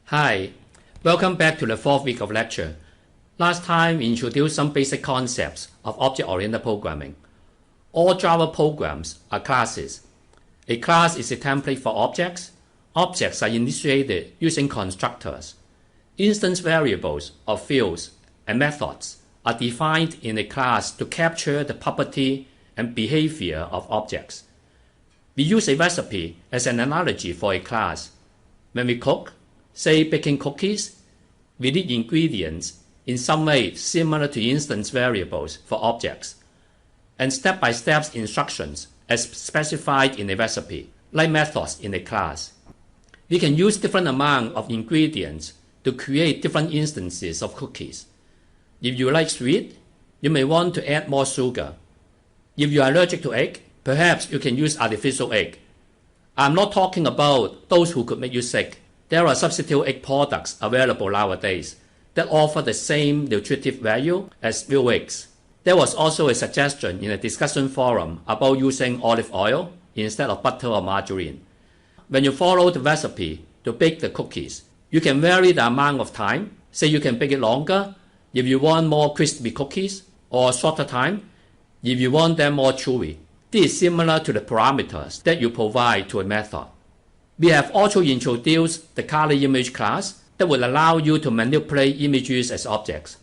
Hi, welcome back to the fourth week of lecture. Last time we introduced some basic concepts of object-oriented programming. All Java programs are classes. A class is a template for objects. Objects are initiated using constructors. Instance variables or fields and methods are defined in a class to capture the property and behavior of objects. We use a recipe as an analogy for a class. When we cook, say baking cookies, we need ingredients in some way similar to instance variables for objects, and step-by-step instructions as specified in a recipe, like methods in a class. We can use different amount of ingredients to create different instances of cookies. If you like sweet, you may want to add more sugar. If you are allergic to egg, perhaps you can use artificial egg. I'm not talking about those who could make you sick. There are substitute egg products available nowadays that offer the same nutritive value as real eggs. There was also a suggestion in a discussion forum about using olive oil instead of butter or margarine. When you follow the recipe to bake the cookies, you can vary the amount of time. Say you can bake it longer if you want more crispy cookies, or shorter time if you want them more chewy. This is similar to the parameters that you provide to a method. We have also introduced the color image class that will allow you to manipulate images as objects.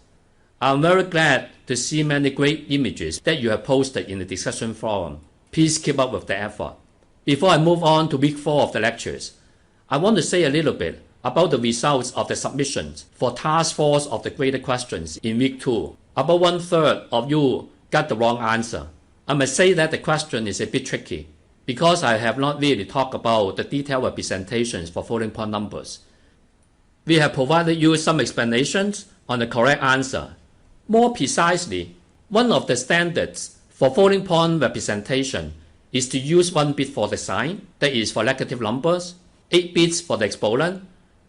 I'm very glad to see many great images that you have posted in the discussion forum. Please keep up with the effort. Before I move on to week 4 of the lectures, I want to say a little bit about the results of the submissions for task force of the graded questions in week 2. About 1/3 of you got the wrong answer. I must say that the question is a bit tricky, because I have not really talked about the detailed representations for floating point numbers. We have provided you some explanations on the correct answer. More precisely, one of the standards for floating point representation is to use 1 bit for the sign, that is for negative numbers, 8 bits for the exponent.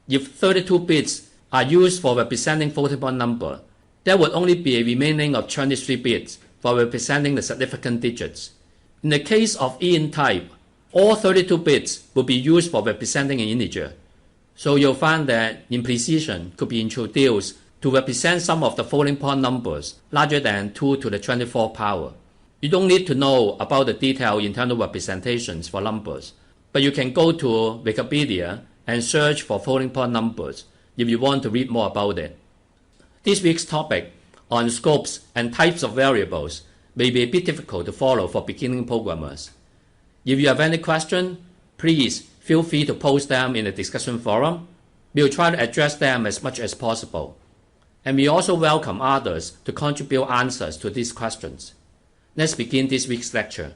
If 32 bits are used for representing floating point number, there would only be a remaining of 23 bits for representing the significant digits. In the case of int type, all 32 bits will be used for representing an integer. So you'll find that imprecision could be introduced to represent some of the floating point numbers larger than 2 to the 24th power. You don't need to know about the detailed internal representations for numbers, but you can go to Wikipedia and search for floating point numbers if you want to read more about it. This week's topic on scopes and types of variables may be a bit difficult to follow for beginning programmers. If you have any question, please feel free to post them in the discussion forum. We'll try to address them as much as possible. And we also welcome others to contribute answers to these questions. Let's begin this week's lecture.